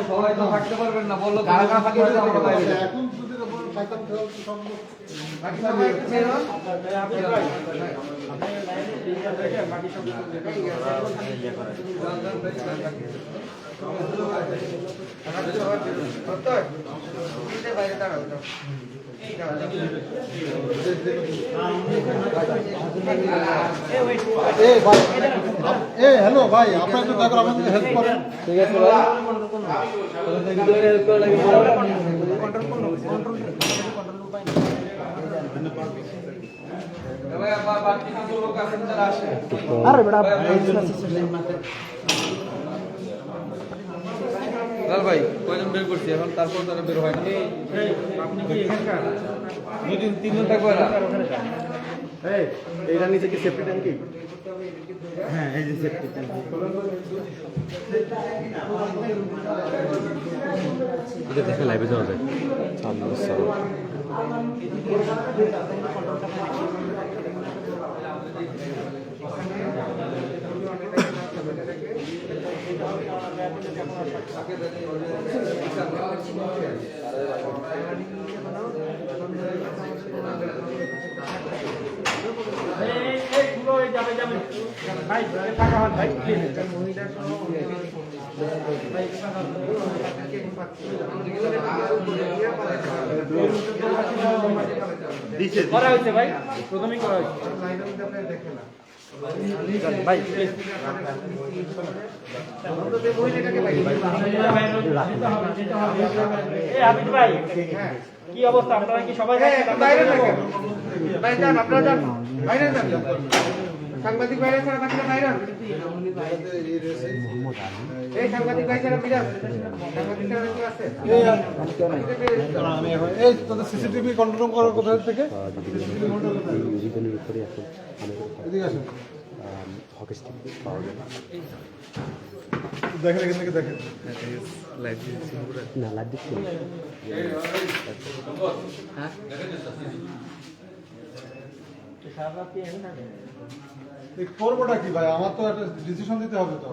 সবাই তো থাকতে পারবেন না, বললো হ্যালো ভাই, আপনার একটু দয়া করে আমাকে হেল্প করেন। ঠিক আছে ভাই, হেল্প করা আরে বেটা লাল ভাই কয়জন বের করছি এখন, তারপর তারা বের হয় না। দুদিন তিনজন থাকবে না। এইটা নিচে কি সেফটি ট্যাঙ্কি? হ্যাঁ, এই যে সেফটি ট্যাঙ্কি। এটা দেখে লাইভে যাওয়া যায়। করা হয়েছে ভাই, প্রথমেই করা হয়েছে ভাই। ভাই কি অবস্থা, আপনারা কি সবাই বাইরে থাকেন? ভাই যান, আপনারা যান, বাইরে যান, সাংবাদিক বাইরে ছাড়া বাকিরা বাইরে। এই সাংবাদিক ভাই ছাড়া বিরাজ, সাংবাদিকরা আছে। এই তোদের সিসিটিভি কন্ট্রোল করার কোথা থেকে? এদিকে আসুন, দেখেন এখান থেকে দেখেন। না লাইভ দিচ্ছি করবোটা কি ভাই, আমার তো একটা ডিসিশন দিতে হবে তো।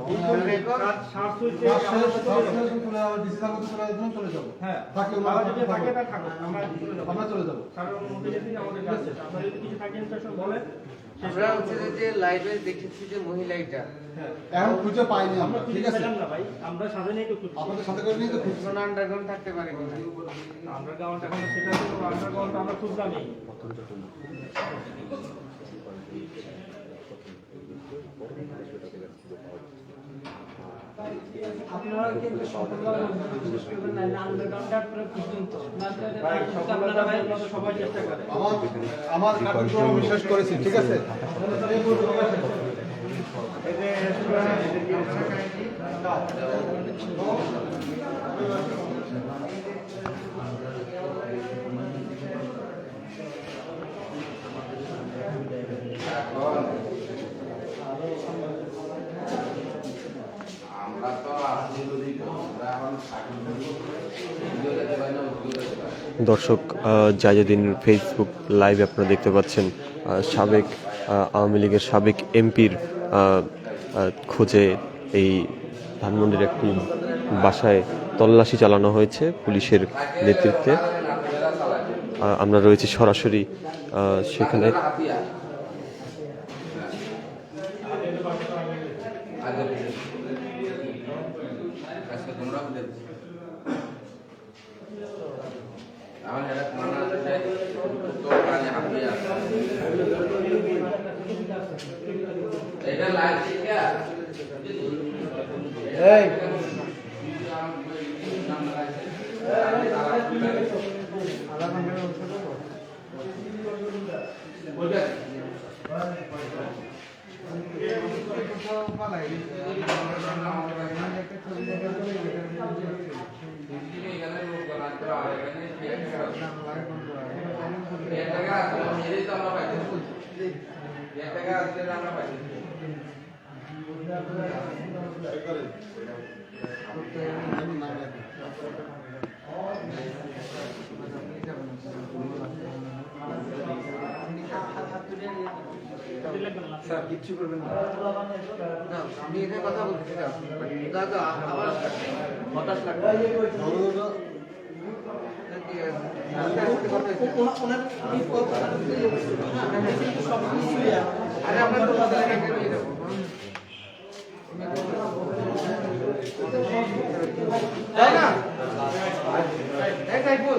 চলে যাবো, হ্যাঁ আমরা চলে যাবো। আমরা হচ্ছে যে লাইভে দেখেছি যে মহিলা এটা এখন খুঁজে পাইনি আমরা, ঠিক আছে ভাই, আমরা সাজানি একটু আপনাদের সাথে করে নিয়ে তো খুঁজছি। কোনো আন্ডারগ্রাউন্ড থাকতে পারে কিনা, আন্ডারগ্রাউন্ড এখন সেটা তো আন্ডারগ্রাউন্ড আমরা খুঁজলামই। আপনারা কিন্তু সবাই চেষ্টা করে আমার কার্যক্রম বিশ্বাস করেছি, ঠিক আছে। দর্শক, জায়জাদিন ফেসবুক লাইভে আপনারা দেখতে পাচ্ছেন সাবেক আওয়ামী লীগের সাবেক এমপির খোঁজে এই ধানমন্ডির একটি বাসায় তল্লাশি চালানো হয়েছে পুলিশের নেতৃত্বে। আমরা রয়েছি সরাসরি সেখানে। স্যার কিচ্ছু করবেন না। না, আমি এখানে কথা বলছি না। দাদা আমার হতাশ লাগছে। আরে আমরা তো কথা লেগে নিয়ে যাবো। তাই না? এই সাইফুল,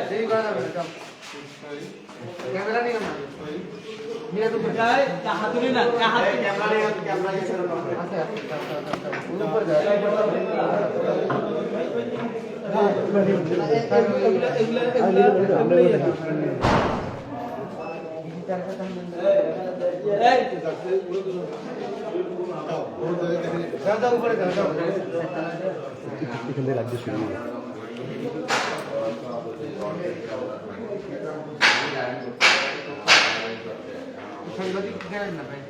দেরি করা যাবে না, চল। ক্যামেরা নিয়ে না। নিয়ে তো কোথায়? হাতুড়ি না, ক্যামেরা নিয়ে ক্যামেরা নিয়ে চলো। আচ্ছা, আচ্ছা, উপরে যাও। যাও উপরে যাও, যাও। এখান থেকে লাগছে শুরু সাংবাদিক জানেন না ভাই।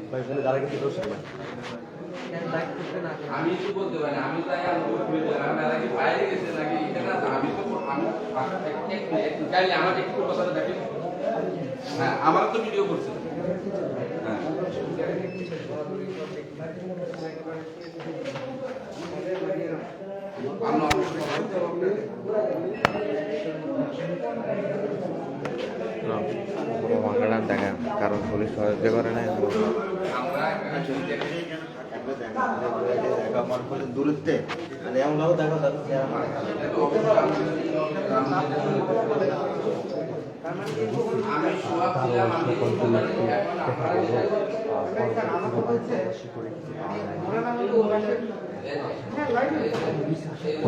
ভাই বলে যারা কিন্তু দোষ না লাইক করতে না। আমি কি বলতে পারি আমি তাই আমি নাকি বাইরে গেছে নাকি এখানে আছে আমি তো আমি একটু চাইলে আমাকে একটু কথাটা দেখেন হ্যাঁ আমার তো ভিডিও করছে হ্যাঁ মাংলাম দেখা কারণ পুলিশ সহায়তা করে না দূরত্বে এমন ভাবে দেখা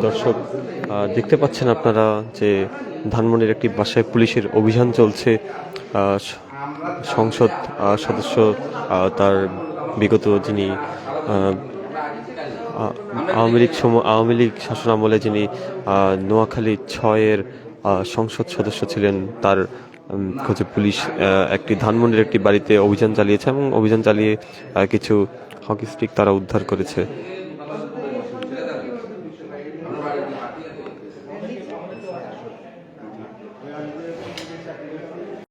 দর্শক দেখতে পাচ্ছেন আপনারা যে ধানমন্ডির একটি বাসায় পুলিশের অভিযান চলছে। সংসদ সদস্য তার বিগত যিনি আওয়ামী লীগ শাসন আমলে যিনি নোয়াখালী 6-এর সংসদ সদস্য ছিলেন, তার খোঁজে পুলিশ একটি ধানমন্ডির একটি বাড়িতে অভিযান চালিয়েছে এবং অভিযান চালিয়ে কিছু হকি স্টিক তারা উদ্ধার করেছে।